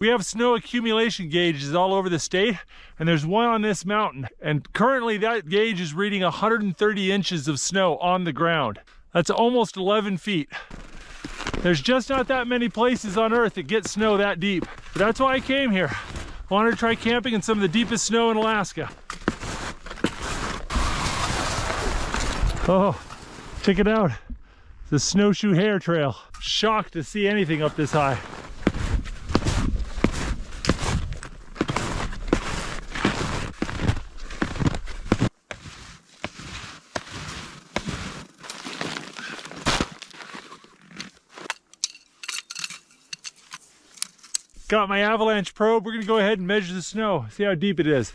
We have snow accumulation gauges all over the state, and there's one on this mountain. And currently that gauge is reading 130 inches of snow on the ground. That's almost 11 feet. There's just not that many places on Earth that get snow that deep. But that's why I came here. I wanted to try camping in some of the deepest snow in Alaska. Oh, check it out. The snowshoe hare trail. Shocked to see anything up this high. Got my avalanche probe. We're gonna go ahead and measure the snow, see how deep it is.